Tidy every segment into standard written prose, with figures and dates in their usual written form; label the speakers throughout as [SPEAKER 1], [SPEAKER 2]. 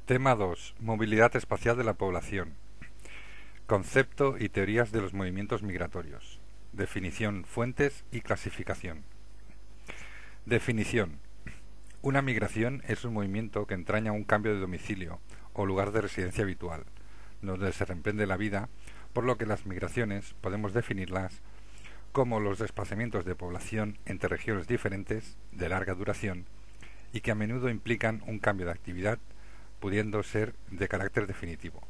[SPEAKER 1] Tema 2. Movilidad espacial de la población. Concepto y teorías de los movimientos migratorios. Definición, fuentes y clasificación. Definición. Una migración es un movimiento que entraña un cambio de domicilio o lugar de residencia habitual, donde se reemprende la vida, por lo que las migraciones podemos definirlas como los desplazamientos de población entre regiones diferentes, de larga duración, y que a menudo implican un cambio de actividad, pudiendo ser de carácter definitivo.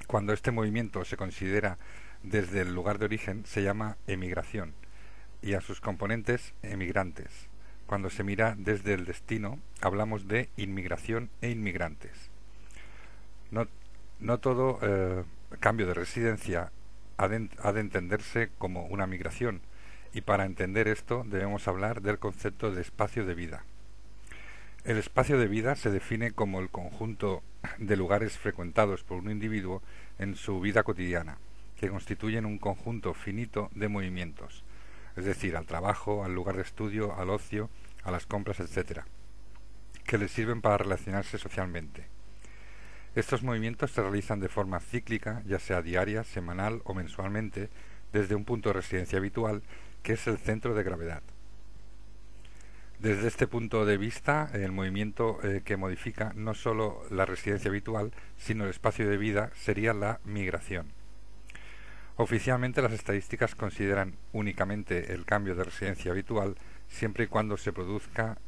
[SPEAKER 1] Cuando este movimiento se considera desde el lugar de origen, se llama emigración, y a sus componentes emigrantes. Cuando se mira desde el destino, hablamos de inmigración e inmigrantes. No todo cambio de residencia ha de entenderse como una migración, y para entender esto debemos hablar del concepto de espacio de vida. El espacio de vida se define como el conjunto de lugares frecuentados por un individuo en su vida cotidiana, que constituyen un conjunto finito de movimientos, es decir, al trabajo, al lugar de estudio, al ocio, a las compras, etc., que les sirven para relacionarse socialmente. Estos movimientos se realizan de forma cíclica, ya sea diaria, semanal o mensualmente, desde un punto de residencia habitual, que es el centro de gravedad. Desde este punto de vista, el movimiento que modifica no solo la residencia habitual, sino el espacio de vida sería la migración. Oficialmente, las estadísticas consideran únicamente el cambio de residencia habitual siempre y cuando se produzca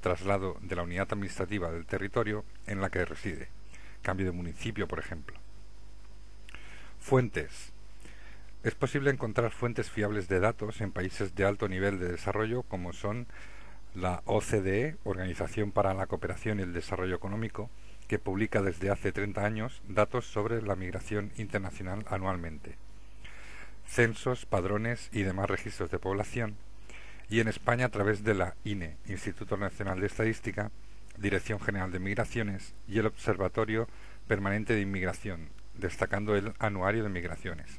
[SPEAKER 1] traslado de la unidad administrativa del territorio en la que reside, cambio de municipio, por ejemplo. Fuentes. Es posible encontrar fuentes fiables de datos en países de alto nivel de desarrollo como son la OCDE, Organización para la Cooperación y el Desarrollo Económico, que publica desde hace 30 años datos sobre la migración internacional anualmente, censos, padrones y demás registros de población, y en España a través de la INE, Instituto Nacional de Estadística, Dirección General de Migraciones y el Observatorio Permanente de Inmigración, destacando el Anuario de Migraciones.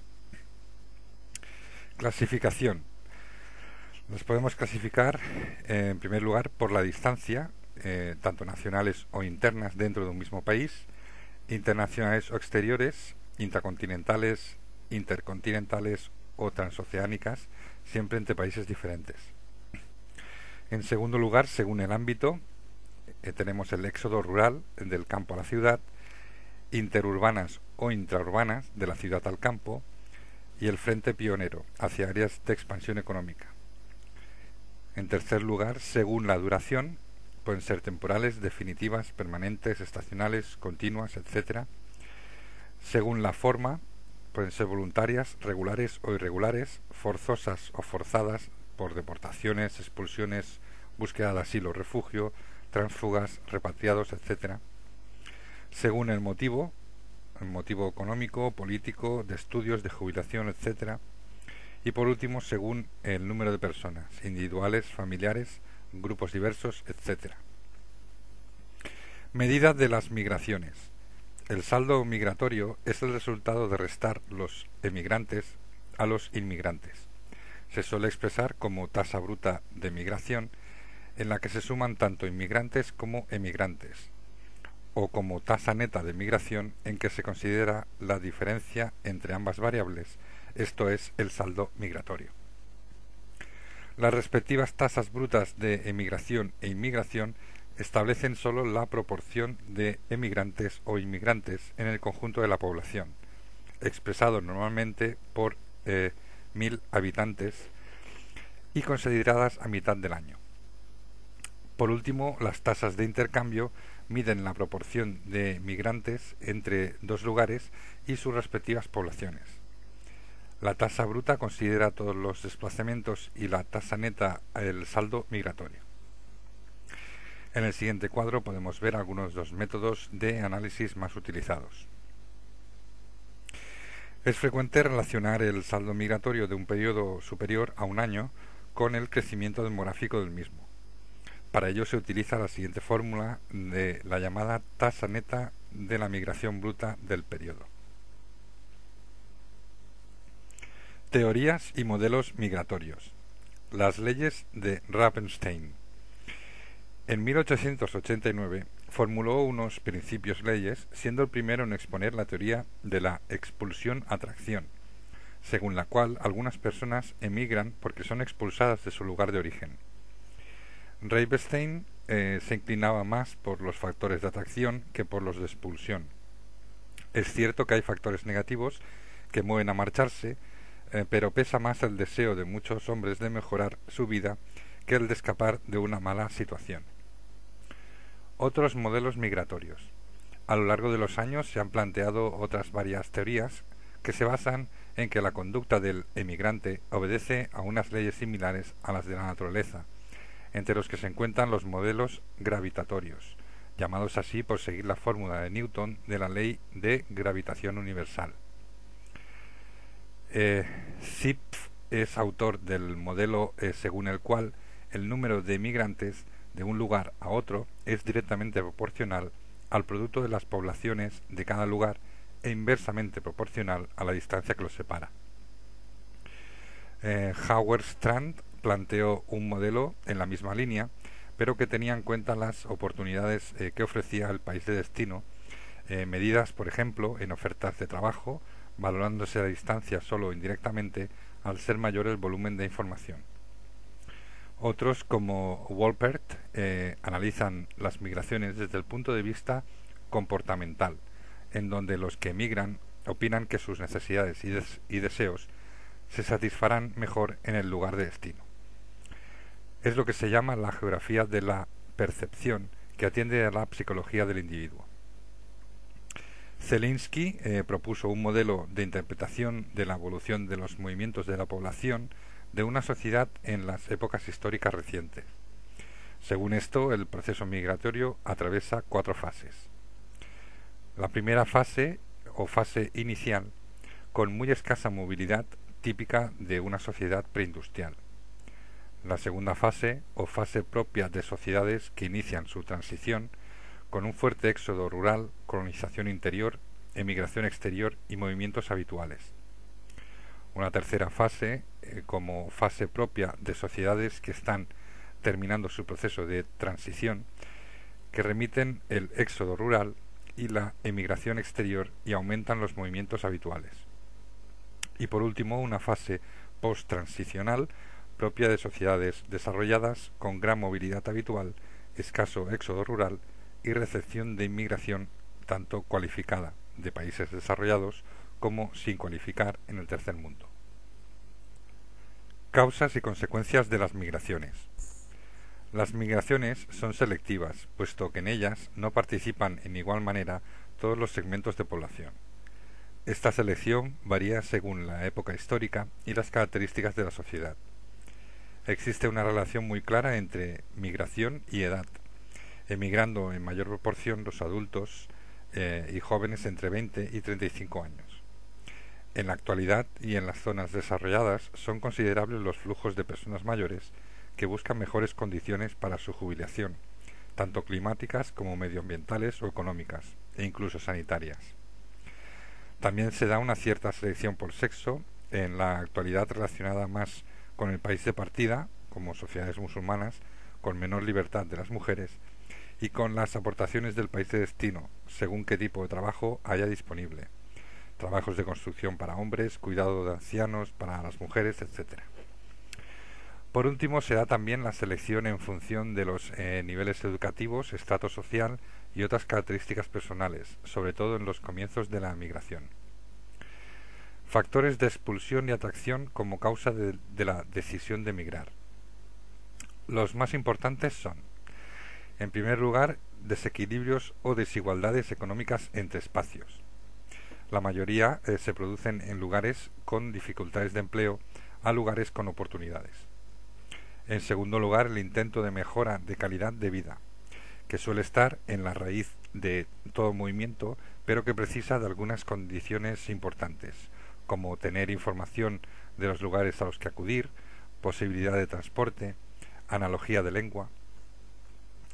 [SPEAKER 1] Clasificación. Los podemos clasificar, en primer lugar, por la distancia, tanto nacionales o internas dentro de un mismo país, internacionales o exteriores, intracontinentales, intercontinentales o transoceánicas, siempre entre países diferentes. En segundo lugar, según el ámbito, tenemos el éxodo rural del campo a la ciudad, interurbanas o intraurbanas de la ciudad al campo, y el frente pionero hacia áreas de expansión económica. En tercer lugar, según la duración, pueden ser temporales, definitivas, permanentes, estacionales, continuas, etc. Según la forma, pueden ser voluntarias, regulares o irregulares, forzosas o forzadas por deportaciones, expulsiones, búsqueda de asilo o refugio, tránsfugas, repatriados, etc. Según el motivo económico, político, de estudios, de jubilación, etc. Y por último, según el número de personas, individuales, familiares, grupos diversos, etc. Medida de las migraciones. El saldo migratorio es el resultado de restar los emigrantes a los inmigrantes. Se suele expresar como tasa bruta de migración, en la que se suman tanto inmigrantes como emigrantes, o como tasa neta de migración, en que se considera la diferencia entre ambas variables, esto es el saldo migratorio. Las respectivas tasas brutas de emigración e inmigración establecen solo la proporción de emigrantes o inmigrantes en el conjunto de la población, expresado normalmente por 1000 habitantes y consideradas a mitad del año. Por último, las tasas de intercambio miden la proporción de migrantes entre dos lugares y sus respectivas poblaciones. La tasa bruta considera todos los desplazamientos y la tasa neta el saldo migratorio. En el siguiente cuadro podemos ver algunos de los métodos de análisis más utilizados. Es frecuente relacionar el saldo migratorio de un periodo superior a un año con el crecimiento demográfico del mismo. Para ello se utiliza la siguiente fórmula de la llamada tasa neta de la migración bruta del periodo. Teorías y modelos migratorios. Las leyes de Rabenstein. En 1889 formuló unos principios leyes, siendo el primero en exponer la teoría de la expulsión-atracción, según la cual algunas personas emigran porque son expulsadas de su lugar de origen. Ravestein se inclinaba más por los factores de atracción que por los de expulsión. Es cierto que hay factores negativos que mueven a marcharse, pero pesa más el deseo de muchos hombres de mejorar su vida que el de escapar de una mala situación. Otros modelos migratorios. A lo largo de los años se han planteado otras varias teorías que se basan en que la conducta del emigrante obedece a unas leyes similares a las de la naturaleza, entre los que se encuentran los modelos gravitatorios, llamados así por seguir la fórmula de Newton de la ley de gravitación universal. Zipf es autor del modelo según el cual el número de emigrantes de un lugar a otro es directamente proporcional al producto de las poblaciones de cada lugar e inversamente proporcional a la distancia que los separa. Howard Strand planteó un modelo en la misma línea, pero que tenía en cuenta las oportunidades que ofrecía el país de destino, medidas, por ejemplo, en ofertas de trabajo, valorándose la distancia solo indirectamente al ser mayor el volumen de información. Otros, como Wolpert, analizan las migraciones desde el punto de vista comportamental, en donde los que emigran opinan que sus necesidades y deseos se satisfarán mejor en el lugar de destino. Es lo que se llama la geografía de la percepción, que atiende a la psicología del individuo. Zelinsky propuso un modelo de interpretación de la evolución de los movimientos de la población de una sociedad en las épocas históricas recientes. Según esto, el proceso migratorio atraviesa 4 fases. La primera fase, o fase inicial, con muy escasa movilidad típica de una sociedad preindustrial. La segunda fase, o fase propia de sociedades que inician su transición, con un fuerte éxodo rural, colonización interior, emigración exterior y movimientos habituales. Una tercera fase, como fase propia de sociedades que están terminando su proceso de transición, que remiten el éxodo rural y la emigración exterior y aumentan los movimientos habituales. Y por último, una fase post-transicional propia de sociedades desarrolladas con gran movilidad habitual, escaso éxodo rural y recepción de inmigración tanto cualificada de países desarrollados como sin cualificar en el tercer mundo. Causas y consecuencias de las migraciones. Las migraciones son selectivas, puesto que en ellas no participan en igual manera todos los segmentos de población. Esta selección varía según la época histórica y las características de la sociedad. Existe una relación muy clara entre migración y edad, emigrando en mayor proporción los adultos y jóvenes entre 20 y 35 años. En la actualidad y en las zonas desarrolladas son considerables los flujos de personas mayores que buscan mejores condiciones para su jubilación, tanto climáticas como medioambientales o económicas, e incluso sanitarias. También se da una cierta selección por sexo, en la actualidad relacionada más con el país de partida, como sociedades musulmanas, con menor libertad de las mujeres, y con las aportaciones del país de destino, según qué tipo de trabajo haya disponible. Trabajos de construcción para hombres, cuidado de ancianos para las mujeres, etc. Por último, se da también la selección en función de los niveles educativos, estrato social y otras características personales, sobre todo en los comienzos de la migración. Factores de expulsión y atracción como causa de la decisión de emigrar. Los más importantes son, en primer lugar, desequilibrios o desigualdades económicas entre espacios. La mayoría se producen en lugares con dificultades de empleo a lugares con oportunidades. En segundo lugar, el intento de mejora de calidad de vida, que suele estar en la raíz de todo movimiento, pero que precisa de algunas condiciones importantes, como tener información de los lugares a los que acudir, posibilidad de transporte, analogía de lengua.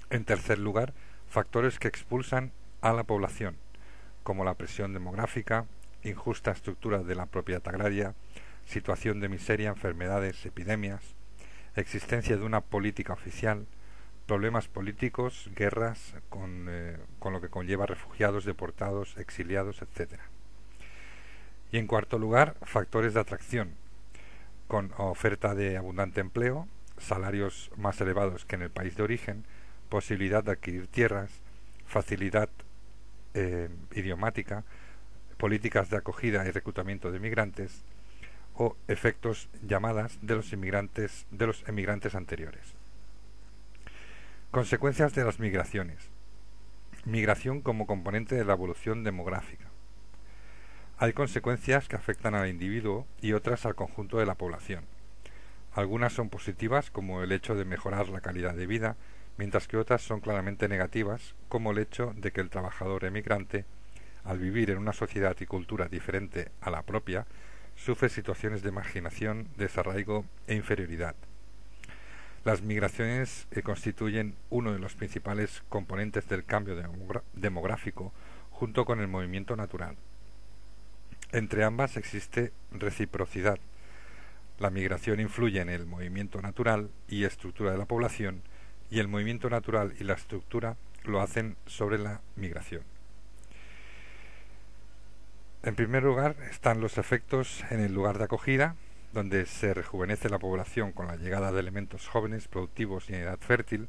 [SPEAKER 1] En tercer lugar, factores que expulsan a la población, como la presión demográfica, injusta estructura de la propiedad agraria, situación de miseria, enfermedades, epidemias, existencia de una política oficial, problemas políticos, guerras, con lo que conlleva refugiados, deportados, exiliados, etc. Y en cuarto lugar, factores de atracción, con oferta de abundante empleo, salarios más elevados que en el país de origen, posibilidad de adquirir tierras, facilidad idiomática, políticas de acogida y reclutamiento de migrantes o efectos llamadas de los emigrantes anteriores. Consecuencias de las migraciones. Migración como componente de la evolución demográfica. Hay consecuencias que afectan al individuo y otras al conjunto de la población. Algunas son positivas, como el hecho de mejorar la calidad de vida, mientras que otras son claramente negativas, como el hecho de que el trabajador emigrante, al vivir en una sociedad y cultura diferente a la propia, sufre situaciones de marginación, desarraigo e inferioridad. Las migraciones constituyen uno de los principales componentes del cambio demográfico, junto con el movimiento natural. Entre ambas existe reciprocidad. La migración influye en el movimiento natural y estructura de la población, y el movimiento natural y la estructura lo hacen sobre la migración. En primer lugar están los efectos en el lugar de acogida, donde se rejuvenece la población con la llegada de elementos jóvenes, productivos y en edad fértil.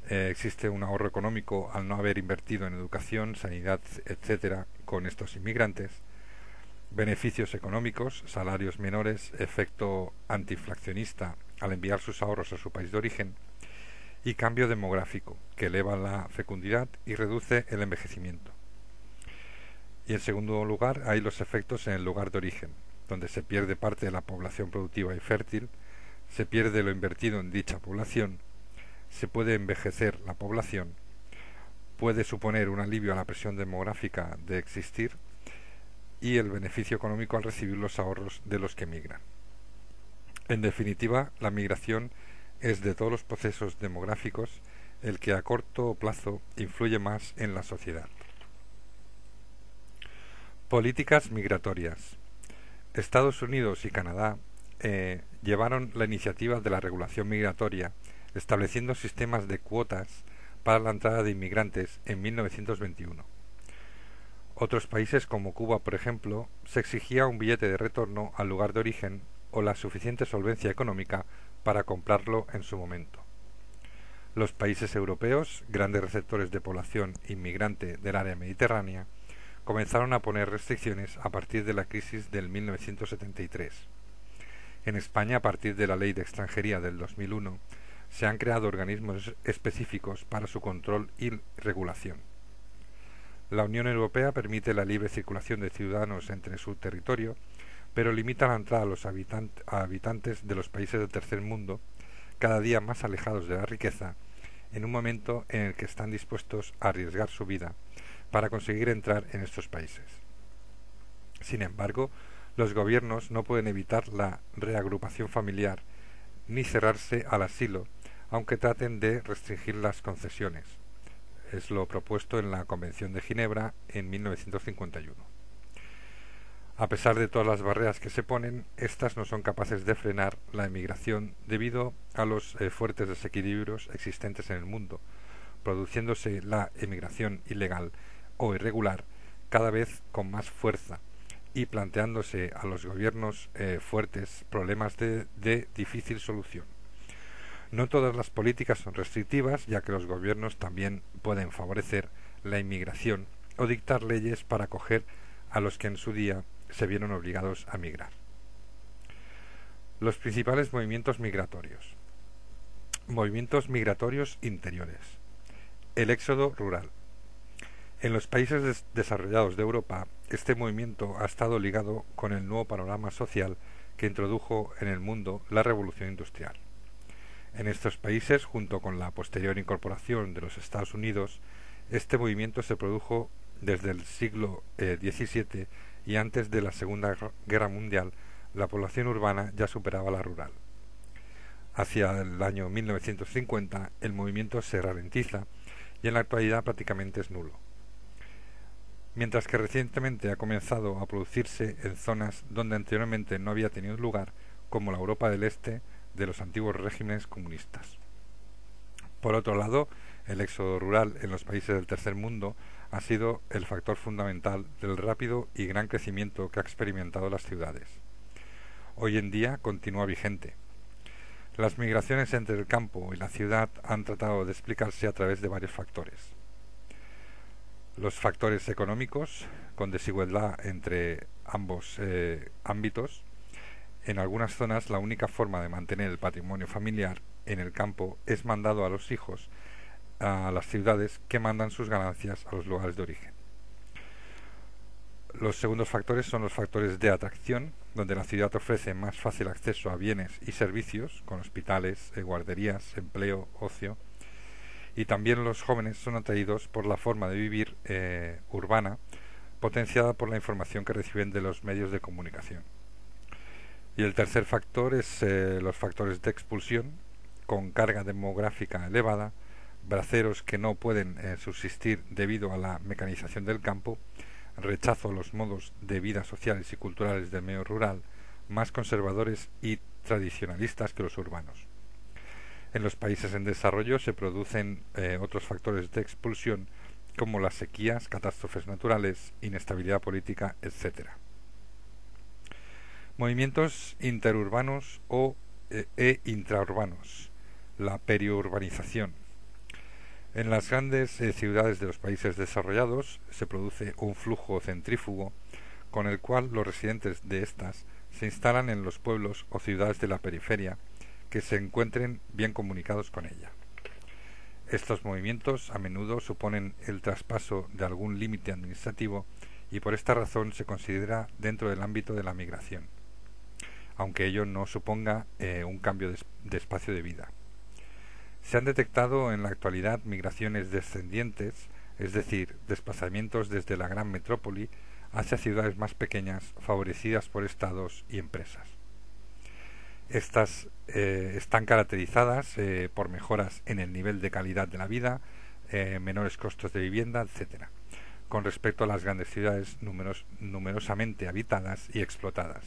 [SPEAKER 1] Existe un ahorro económico al no haber invertido en educación, sanidad, etcétera, con estos inmigrantes. Beneficios económicos, salarios menores, efecto antiinflacionista al enviar sus ahorros a su país de origen, y cambio demográfico, que eleva la fecundidad y reduce el envejecimiento. Y en segundo lugar hay los efectos en el lugar de origen, donde se pierde parte de la población productiva y fértil, se pierde lo invertido en dicha población, se puede envejecer la población, puede suponer un alivio a la presión demográfica de existir y el beneficio económico al recibir los ahorros de los que migran. En definitiva, la migración es de todos los procesos demográficos el que a corto plazo influye más en la sociedad. Políticas migratorias. Estados Unidos y Canadá llevaron la iniciativa de la regulación migratoria, estableciendo sistemas de cuotas para la entrada de inmigrantes en 1921. Otros países como Cuba, por ejemplo, se exigía un billete de retorno al lugar de origen o la suficiente solvencia económica para comprarlo en su momento. Los países europeos, grandes receptores de población inmigrante del área mediterránea, comenzaron a poner restricciones a partir de la crisis del 1973. En España, a partir de la Ley de Extranjería del 2001, se han creado organismos específicos para su control y regulación. La Unión Europea permite la libre circulación de ciudadanos entre su territorio, pero limita la entrada a los habitantes de los países del tercer mundo, cada día más alejados de la riqueza, en un momento en el que están dispuestos a arriesgar su vida para conseguir entrar en estos países. Sin embargo, los gobiernos no pueden evitar la reagrupación familiar ni cerrarse al asilo, aunque traten de restringir las concesiones. Es lo propuesto en la Convención de Ginebra en 1951. A pesar de todas las barreras que se ponen, estas no son capaces de frenar la emigración debido a los fuertes desequilibrios existentes en el mundo, produciéndose la emigración ilegal o irregular cada vez con más fuerza y planteándose a los gobiernos fuertes problemas de difícil solución. No todas las políticas son restrictivas, ya que los gobiernos también pueden favorecer la inmigración o dictar leyes para acoger a los que en su día se vieron obligados a migrar. Los principales movimientos migratorios. Movimientos migratorios interiores. El éxodo rural. En los países desarrollados de Europa, este movimiento ha estado ligado con el nuevo panorama social que introdujo en el mundo la revolución industrial. En estos países, junto con la posterior incorporación de los Estados Unidos, este movimiento se produjo desde el siglo XVII y antes de la Segunda Guerra Mundial, la población urbana ya superaba la rural. Hacia el año 1950, el movimiento se ralentiza y en la actualidad prácticamente es nulo. Mientras que recientemente ha comenzado a producirse en zonas donde anteriormente no había tenido lugar, como la Europa del Este de los antiguos regímenes comunistas. Por otro lado, el éxodo rural en los países del tercer mundo ha sido el factor fundamental del rápido y gran crecimiento que ha experimentado las ciudades. Hoy en día continúa vigente. Las migraciones entre el campo y la ciudad han tratado de explicarse a través de varios factores. Los factores económicos, con desigualdad entre ambos ámbitos. En algunas zonas la única forma de mantener el patrimonio familiar en el campo es mandado a los hijos a las ciudades que mandan sus ganancias a los lugares de origen. Los segundos factores son los factores de atracción, donde la ciudad ofrece más fácil acceso a bienes y servicios, con hospitales, guarderías, empleo, ocio. Y también los jóvenes son atraídos por la forma de vivir urbana, potenciada por la información que reciben de los medios de comunicación. Y el tercer factor es los factores de expulsión, con carga demográfica elevada, braceros que no pueden subsistir debido a la mecanización del campo, rechazo a los modos de vida sociales y culturales del medio rural, más conservadores y tradicionalistas que los urbanos. En los países en desarrollo se producen otros factores de expulsión como las sequías, catástrofes naturales, inestabilidad política, etc. Movimientos interurbanos e intraurbanos. La periurbanización. En las grandes ciudades de los países desarrollados se produce un flujo centrífugo con el cual los residentes de estas se instalan en los pueblos o ciudades de la periferia que se encuentren bien comunicados con ella. Estos movimientos a menudo suponen el traspaso de algún límite administrativo y por esta razón se considera dentro del ámbito de la migración, aunque ello no suponga un cambio de espacio de vida. Se han detectado en la actualidad migraciones descendientes, es decir, desplazamientos desde la gran metrópoli hacia ciudades más pequeñas favorecidas por estados y empresas. Estas están caracterizadas por mejoras en el nivel de calidad de la vida, menores costos de vivienda, etc., con respecto a las grandes ciudades numerosamente habitadas y explotadas.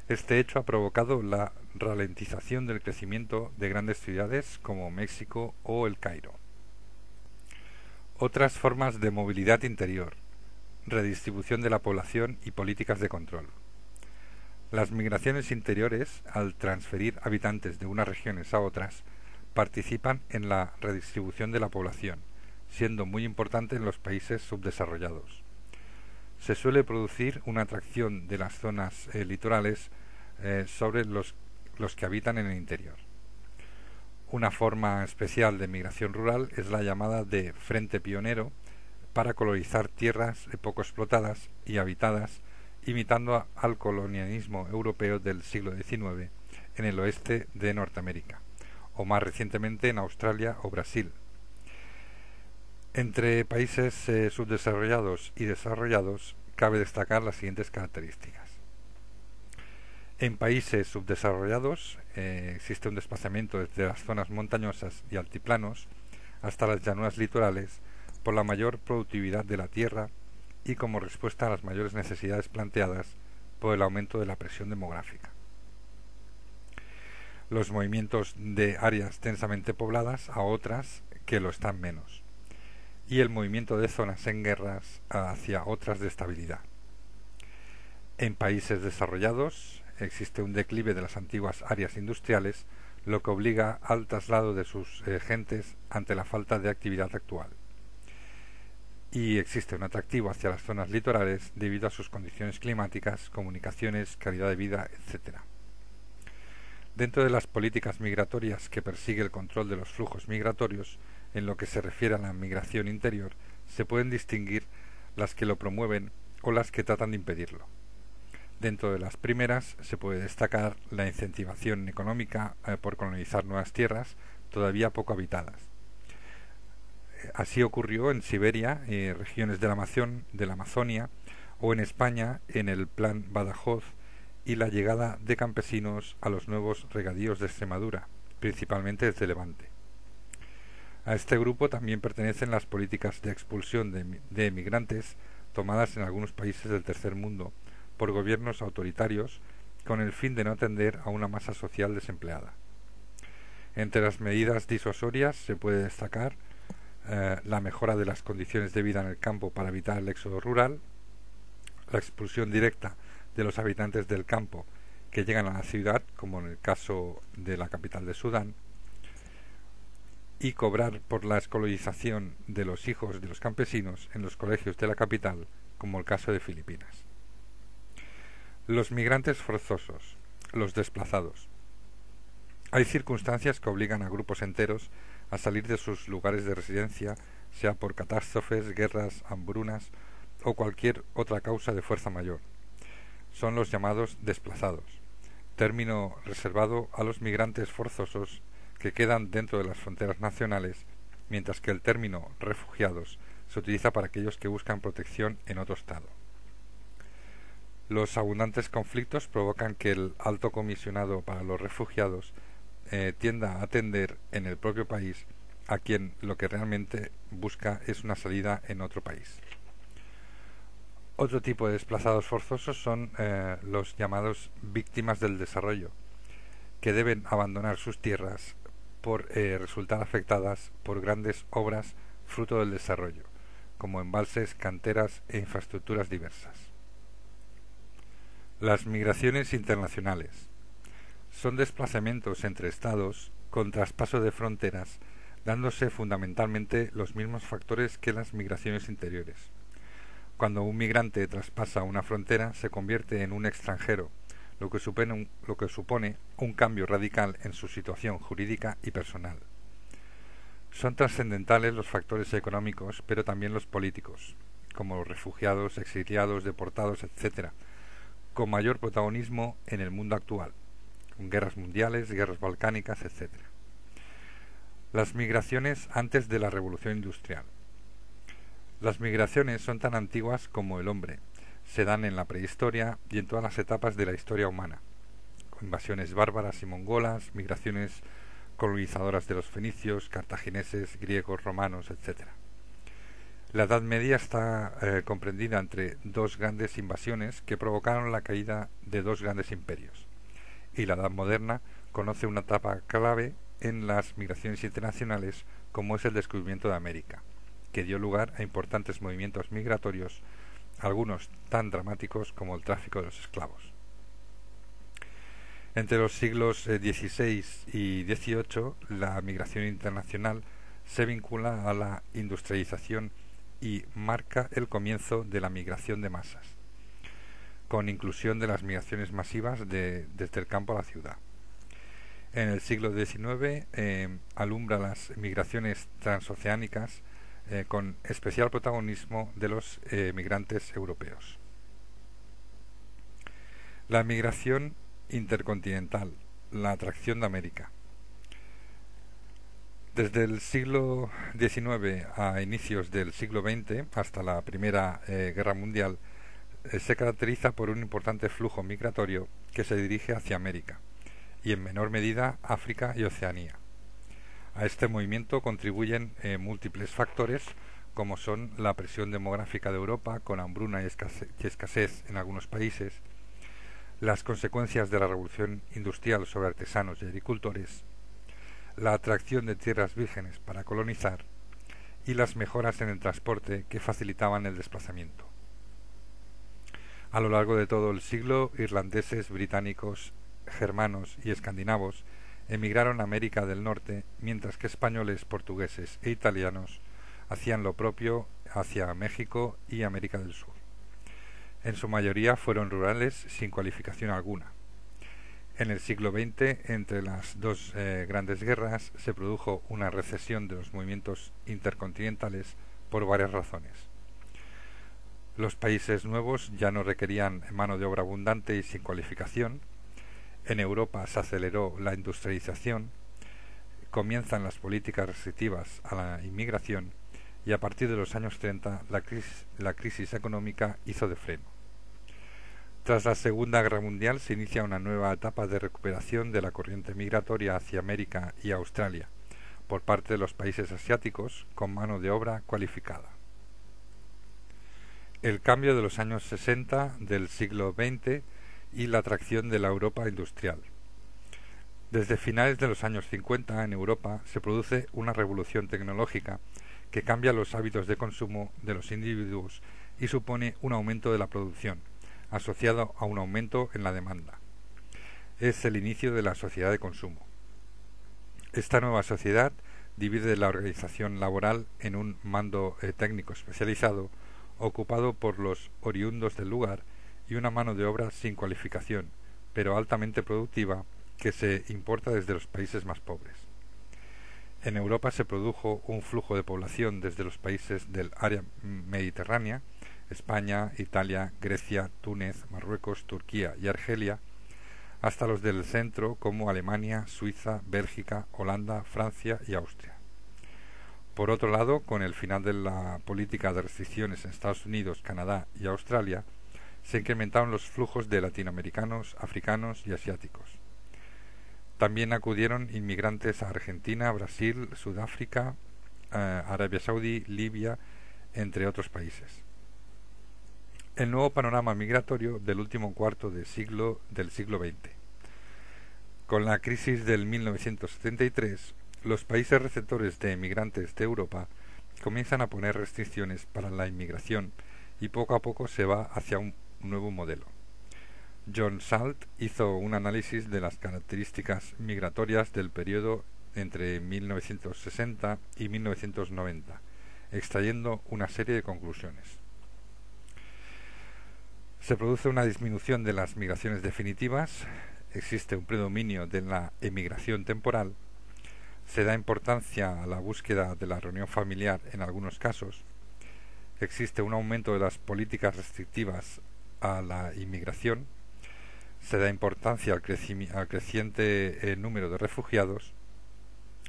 [SPEAKER 1] Este hecho ha provocado la ralentización del crecimiento de grandes ciudades como México o El Cairo. Otras formas de movilidad interior, redistribución de la población y políticas de control. Las migraciones interiores, al transferir habitantes de unas regiones a otras, participan en la redistribución de la población, siendo muy importante en los países subdesarrollados. Se suele producir una atracción de las zonas litorales sobre los que habitan en el interior. Una forma especial de migración rural es la llamada de frente pionero para colonizar tierras poco explotadas y habitadas, imitando al colonialismo europeo del siglo XIX en el oeste de Norteamérica, o más recientemente en Australia o Brasil. Entre países subdesarrollados y desarrollados cabe destacar las siguientes características. En países subdesarrollados existe un desplazamiento desde las zonas montañosas y altiplanos hasta las llanuras litorales por la mayor productividad de la tierra y como respuesta a las mayores necesidades planteadas por el aumento de la presión demográfica. Los movimientos de áreas densamente pobladas a otras que lo están menos, y el movimiento de zonas en guerras hacia otras de estabilidad. En países desarrollados existe un declive de las antiguas áreas industriales, lo que obliga al traslado de sus gentes ante la falta de actividad actual. Y existe un atractivo hacia las zonas litorales debido a sus condiciones climáticas, comunicaciones, calidad de vida, etc. Dentro de las políticas migratorias que persigue el control de los flujos migratorios, en lo que se refiere a la migración interior, se pueden distinguir las que lo promueven o las que tratan de impedirlo. Dentro de las primeras se puede destacar la incentivación económica por colonizar nuevas tierras todavía poco habitadas. Así ocurrió en Siberia, regiones de la Amazonia, o en España en el Plan Badajoz y la llegada de campesinos a los nuevos regadíos de Extremadura, principalmente desde Levante. A este grupo también pertenecen las políticas de expulsión de emigrantes tomadas en algunos países del tercer mundo por gobiernos autoritarios con el fin de no atender a una masa social desempleada. Entre las medidas disuasorias se puede destacar la mejora de las condiciones de vida en el campo para evitar el éxodo rural, la expulsión directa de los habitantes del campo que llegan a la ciudad, como en el caso de la capital de Sudán, y cobrar por la escolarización de los hijos de los campesinos en los colegios de la capital, como el caso de Filipinas. Los migrantes forzosos, los desplazados. Hay circunstancias que obligan a grupos enteros a salir de sus lugares de residencia, sea por catástrofes, guerras, hambrunas o cualquier otra causa de fuerza mayor. Son los llamados desplazados, término reservado a los migrantes forzosos que quedan dentro de las fronteras nacionales, mientras que el término refugiados se utiliza para aquellos que buscan protección en otro estado. Los abundantes conflictos provocan que el alto comisionado para los refugiados tienda a atender en el propio país a quien lo que realmente busca es una salida en otro país. Otro tipo de desplazados forzosos son los llamados víctimas del desarrollo, que deben abandonar sus tierras por resultar afectadas por grandes obras fruto del desarrollo, como embalses, canteras e infraestructuras diversas. Las migraciones internacionales son desplazamientos entre estados con traspaso de fronteras, dándose fundamentalmente los mismos factores que las migraciones interiores. Cuando un migrante traspasa una frontera, se convierte en un extranjero, lo que supone un cambio radical en su situación jurídica y personal. Son trascendentales los factores económicos, pero también los políticos, como los refugiados, exiliados, deportados, etc., con mayor protagonismo en el mundo actual, con guerras mundiales, guerras balcánicas, etc. Las migraciones antes de la Revolución Industrial. Las migraciones son tan antiguas como el hombre, se dan en la prehistoria y en todas las etapas de la historia humana, con invasiones bárbaras y mongolas, migraciones colonizadoras de los fenicios, cartagineses, griegos, romanos, etc. La Edad Media está comprendida entre dos grandes invasiones que provocaron la caída de dos grandes imperios, y la Edad Moderna conoce una etapa clave en las migraciones internacionales, como es el descubrimiento de América, que dio lugar a importantes movimientos migratorios, algunos tan dramáticos como el tráfico de los esclavos. Entre los siglos XVI y XVIII, la migración internacional se vincula a la industrialización y marca el comienzo de la migración de masas, con inclusión de las migraciones masivas desde el campo a la ciudad. En el siglo XIX alumbra las migraciones transoceánicas con especial protagonismo de los migrantes europeos. La migración intercontinental, la atracción de América. Desde el siglo XIX a inicios del siglo XX, hasta la Primera Guerra Mundial, se caracteriza por un importante flujo migratorio que se dirige hacia América, y en menor medida África y Oceanía. A este movimiento contribuyen múltiples factores, como son la presión demográfica de Europa, con hambruna y escasez en algunos países, las consecuencias de la revolución industrial sobre artesanos y agricultores, la atracción de tierras vírgenes para colonizar y las mejoras en el transporte que facilitaban el desplazamiento. A lo largo de todo el siglo, irlandeses, británicos, germanos y escandinavos emigraron a América del Norte, mientras que españoles, portugueses e italianos hacían lo propio hacia México y América del Sur. En su mayoría fueron rurales sin cualificación alguna. En el siglo XX, entre las dos grandes guerras, se produjo una recesión de los movimientos intercontinentales por varias razones. Los países nuevos ya no requerían mano de obra abundante y sin cualificación. En Europa se aceleró la industrialización, comienzan las políticas restrictivas a la inmigración y a partir de los años 30 la crisis económica hizo de freno. Tras la Segunda Guerra Mundial se inicia una nueva etapa de recuperación de la corriente migratoria hacia América y Australia por parte de los países asiáticos con mano de obra cualificada. El cambio de los años 60 del siglo XX y la atracción de la Europa industrial. Desde finales de los años 50 en Europa se produce una revolución tecnológica que cambia los hábitos de consumo de los individuos y supone un aumento de la producción, asociado a un aumento en la demanda. Es el inicio de la sociedad de consumo. Esta nueva sociedad divide la organización laboral en un mando técnico especializado, ocupado por los oriundos del lugar, y una mano de obra sin cualificación, pero altamente productiva, que se importa desde los países más pobres. En Europa se produjo un flujo de población desde los países del área mediterránea, España, Italia, Grecia, Túnez, Marruecos, Turquía y Argelia, hasta los del centro como Alemania, Suiza, Bélgica, Holanda, Francia y Austria. Por otro lado, con el final de la política de restricciones en Estados Unidos, Canadá y Australia, se incrementaron los flujos de latinoamericanos, africanos y asiáticos. También acudieron inmigrantes a Argentina, Brasil, Sudáfrica, Arabia Saudí, Libia, entre otros países. El nuevo panorama migratorio del último cuarto del siglo XX. Con la crisis del 1973, los países receptores de emigrantes de Europa comienzan a poner restricciones para la inmigración y poco a poco se va hacia un nuevo modelo. John Salt hizo un análisis de las características migratorias del periodo entre 1960 y 1990, extrayendo una serie de conclusiones. Se produce una disminución de las migraciones definitivas, existe un predominio de la emigración temporal, se da importancia a la búsqueda de la reunión familiar en algunos casos, existe un aumento de las políticas restrictivas a la inmigración, se da importancia al creciente número de refugiados,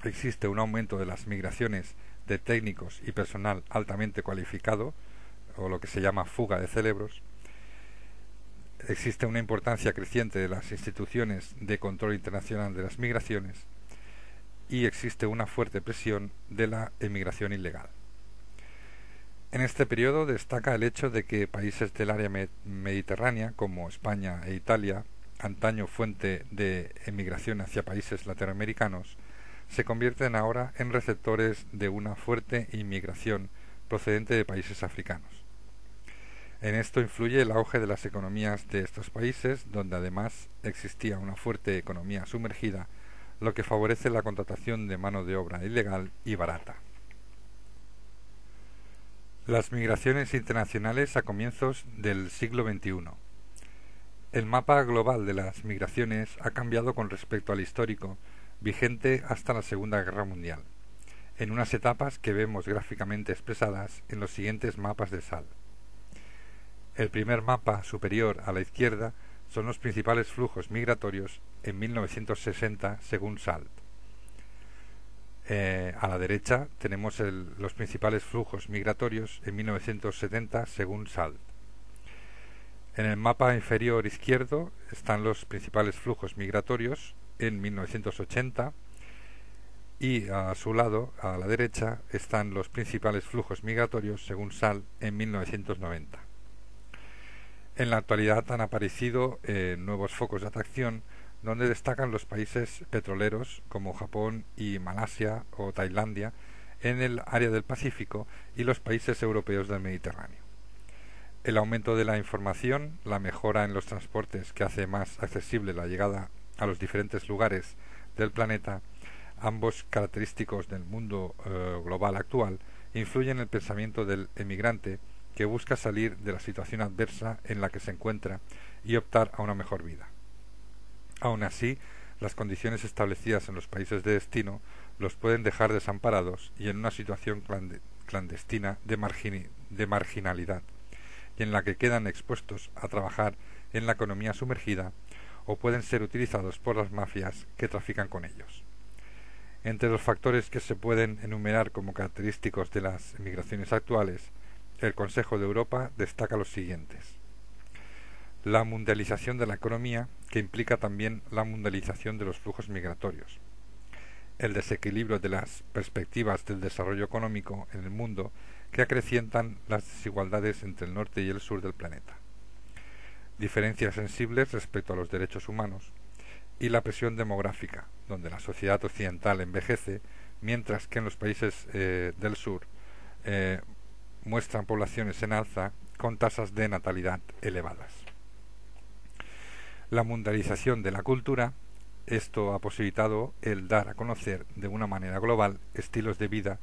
[SPEAKER 1] existe un aumento de las migraciones de técnicos y personal altamente cualificado, o lo que se llama fuga de cerebros, existe una importancia creciente de las instituciones de control internacional de las migraciones y existe una fuerte presión de la emigración ilegal. En este periodo destaca el hecho de que países del área mediterránea, como España e Italia, antaño fuente de emigración hacia países latinoamericanos, se convierten ahora en receptores de una fuerte inmigración procedente de países africanos. En esto influye el auge de las economías de estos países, donde además existía una fuerte economía sumergida, lo que favorece la contratación de mano de obra ilegal y barata. Las migraciones internacionales a comienzos del siglo XXI. El mapa global de las migraciones ha cambiado con respecto al histórico, vigente hasta la Segunda Guerra Mundial, en unas etapas que vemos gráficamente expresadas en los siguientes mapas de Salt. El primer mapa superior a la izquierda son los principales flujos migratorios en 1960 según Salt. A la derecha tenemos los principales flujos migratorios en 1970 según Salt. En el mapa inferior izquierdo están los principales flujos migratorios en 1980 y a su lado, a la derecha, están los principales flujos migratorios según Salt en 1990. En la actualidad han aparecido nuevos focos de atracción donde destacan los países petroleros como Japón y Malasia o Tailandia en el área del Pacífico y los países europeos del Mediterráneo. El aumento de la información, la mejora en los transportes que hace más accesible la llegada a los diferentes lugares del planeta, ambos característicos del mundo global actual, influyen en el pensamiento del emigrante que busca salir de la situación adversa en la que se encuentra y optar a una mejor vida. Aun así, las condiciones establecidas en los países de destino los pueden dejar desamparados y en una situación clandestina de marginalidad, y en la que quedan expuestos a trabajar en la economía sumergida o pueden ser utilizados por las mafias que trafican con ellos. Entre los factores que se pueden enumerar como característicos de las migraciones actuales, el Consejo de Europa destaca los siguientes: la mundialización de la economía, que implica también la mundialización de los flujos migratorios, el desequilibrio de las perspectivas del desarrollo económico en el mundo, que acrecientan las desigualdades entre el norte y el sur del planeta, diferencias sensibles respecto a los derechos humanos y la presión demográfica, donde la sociedad occidental envejece, mientras que en los países del sur muestran poblaciones en alza con tasas de natalidad elevadas. La mundialización de la cultura, esto ha posibilitado el dar a conocer de una manera global estilos de vida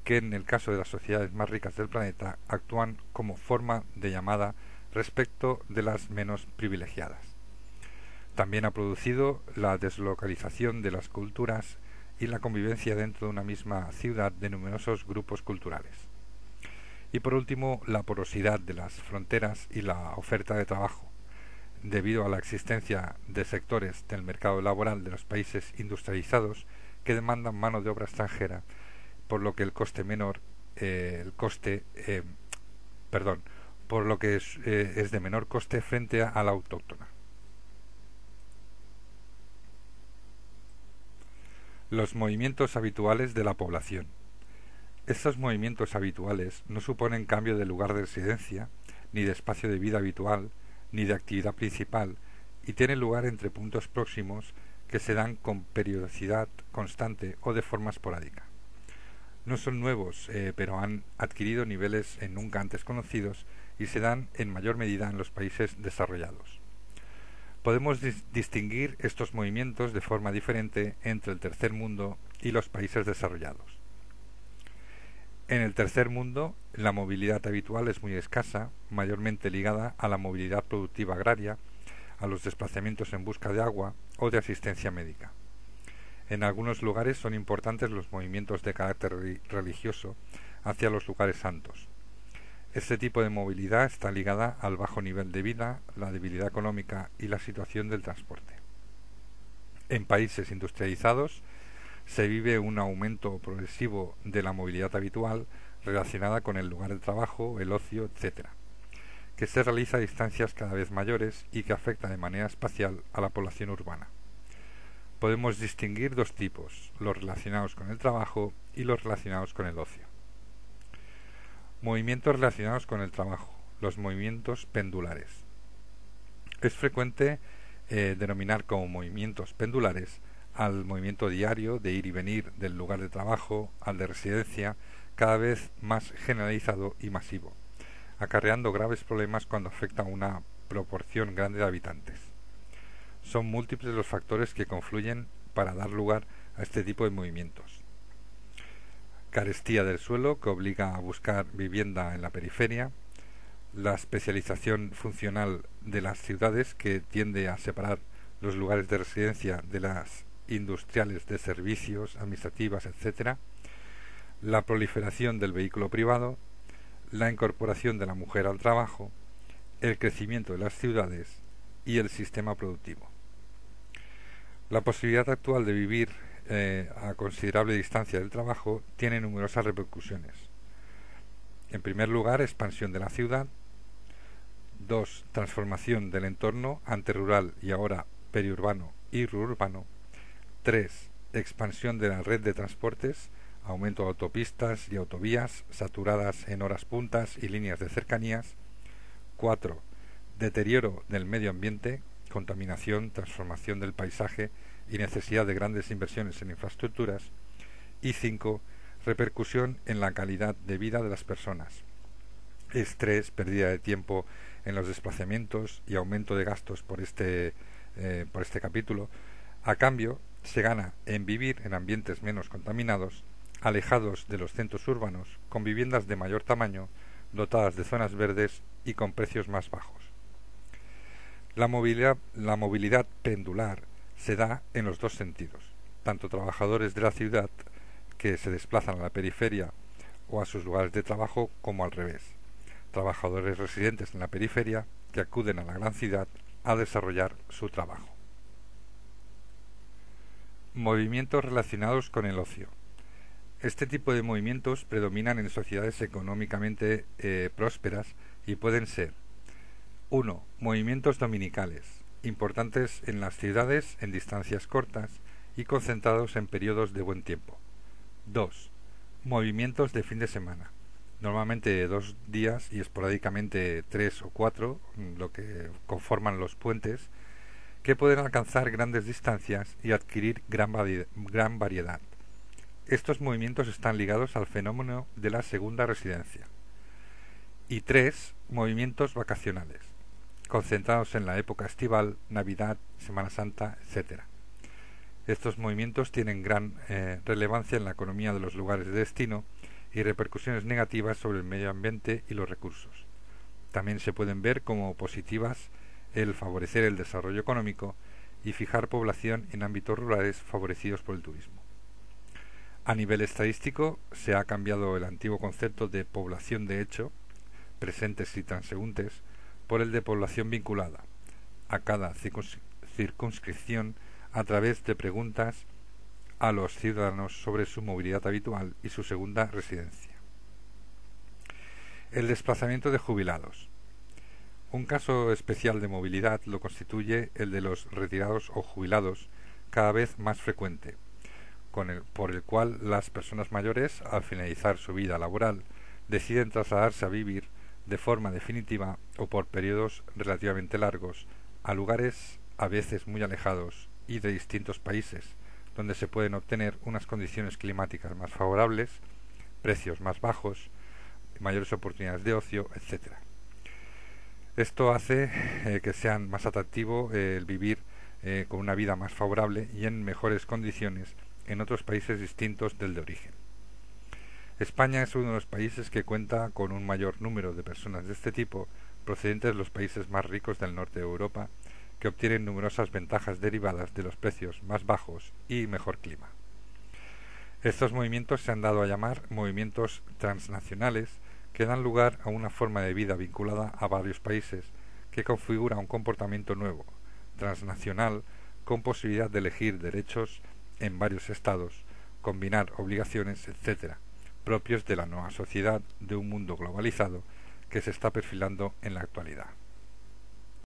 [SPEAKER 1] que en el caso de las sociedades más ricas del planeta actúan como forma de llamada respecto de las menos privilegiadas. También ha producido la deslocalización de las culturas y la convivencia dentro de una misma ciudad de numerosos grupos culturales. Y por último, la porosidad de las fronteras y la oferta de trabajo, debido a la existencia de sectores del mercado laboral de los países industrializados que demandan mano de obra extranjera, por lo que el coste menor, por lo que es de menor coste frente a la autóctona. Los movimientos habituales de la población. Estos movimientos habituales no suponen cambio de lugar de residencia, ni de espacio de vida habitual, ni de actividad principal, y tienen lugar entre puntos próximos que se dan con periodicidad constante o de forma esporádica. No son nuevos, pero han adquirido niveles nunca antes conocidos y se dan en mayor medida en los países desarrollados. Podemos distinguir estos movimientos de forma diferente entre el tercer mundo y los países desarrollados. En el tercer mundo, la movilidad habitual es muy escasa, mayormente ligada a la movilidad productiva agraria, a los desplazamientos en busca de agua o de asistencia médica. En algunos lugares son importantes los movimientos de carácter religioso hacia los lugares santos. Este tipo de movilidad está ligada al bajo nivel de vida, la debilidad económica y la situación del transporte. En países industrializados se vive un aumento progresivo de la movilidad habitual relacionada con el lugar de trabajo, el ocio, etc., que se realiza a distancias cada vez mayores y que afecta de manera espacial a la población urbana. Podemos distinguir dos tipos, los relacionados con el trabajo y los relacionados con el ocio. Movimientos relacionados con el trabajo, los movimientos pendulares. Es frecuente denominar como movimientos pendulares al movimiento diario de ir y venir del lugar de trabajo al de residencia, cada vez más generalizado y masivo, acarreando graves problemas cuando afecta a una proporción grande de habitantes. Son múltiples los factores que confluyen para dar lugar a este tipo de movimientos. Carestía del suelo, que obliga a buscar vivienda en la periferia, la especialización funcional de las ciudades, que tiende a separar los lugares de residencia de las industriales de servicios, administrativas, etc., la proliferación del vehículo privado, la incorporación de la mujer al trabajo, el crecimiento de las ciudades y el sistema productivo. La posibilidad actual de vivir a considerable distancia del trabajo tiene numerosas repercusiones. En primer lugar, expansión de la ciudad. 2. Transformación del entorno, antes rural y ahora periurbano y ruralurbano. 3. Expansión de la red de transportes, aumento de autopistas y autovías saturadas en horas puntas y líneas de cercanías. 4. Deterioro del medio ambiente, contaminación, transformación del paisaje y necesidad de grandes inversiones en infraestructuras. Y 5. Repercusión en la calidad de vida de las personas. Estrés, pérdida de tiempo en los desplazamientos y aumento de gastos por este capítulo. A cambio, se gana en vivir en ambientes menos contaminados, alejados de los centros urbanos, con viviendas de mayor tamaño, dotadas de zonas verdes y con precios más bajos. La movilidad pendular se da en los dos sentidos, tanto trabajadores de la ciudad que se desplazan a la periferia o a sus lugares de trabajo, como al revés, trabajadores residentes en la periferia que acuden a la gran ciudad a desarrollar su trabajo. Movimientos relacionados con el ocio. Este tipo de movimientos predominan en sociedades económicamente prósperas y pueden ser: 1. Movimientos dominicales, importantes en las ciudades en distancias cortas y concentrados en periodos de buen tiempo. 2. Movimientos de fin de semana, normalmente de 2 días y esporádicamente 3 o 4, lo que conforman los puentes, que pueden alcanzar grandes distancias y adquirir gran variedad. Estos movimientos están ligados al fenómeno de la segunda residencia. Y 3. Movimientos vacacionales, concentrados en la época estival, Navidad, Semana Santa, etc. Estos movimientos tienen gran relevancia en la economía de los lugares de destino y repercusiones negativas sobre el medio ambiente y los recursos. También se pueden ver como positivas el favorecer el desarrollo económico y fijar población en ámbitos rurales favorecidos por el turismo. A nivel estadístico, se ha cambiado el antiguo concepto de población de hecho, presentes y transeúntes, por el de población vinculada a cada circunscripción a través de preguntas a los ciudadanos sobre su movilidad habitual y su segunda residencia. El desplazamiento de jubilados. Un caso especial de movilidad lo constituye el de los retirados o jubilados, cada vez más frecuente, por el cual las personas mayores, al finalizar su vida laboral, deciden trasladarse a vivir de forma definitiva o por periodos relativamente largos a lugares a veces muy alejados y de distintos países, donde se pueden obtener unas condiciones climáticas más favorables, precios más bajos, mayores oportunidades de ocio, etc. Esto hace que sean más atractivo el vivir con una vida más favorable y en mejores condiciones en otros países distintos del de origen. España es uno de los países que cuenta con un mayor número de personas de este tipo procedentes de los países más ricos del norte de Europa, que obtienen numerosas ventajas derivadas de los precios más bajos y mejor clima. Estos movimientos se han dado a llamar movimientos transnacionales, que dan lugar a una forma de vida vinculada a varios países, que configura un comportamiento nuevo, transnacional, con posibilidad de elegir derechos en varios estados, combinar obligaciones, etc., propios de la nueva sociedad de un mundo globalizado que se está perfilando en la actualidad.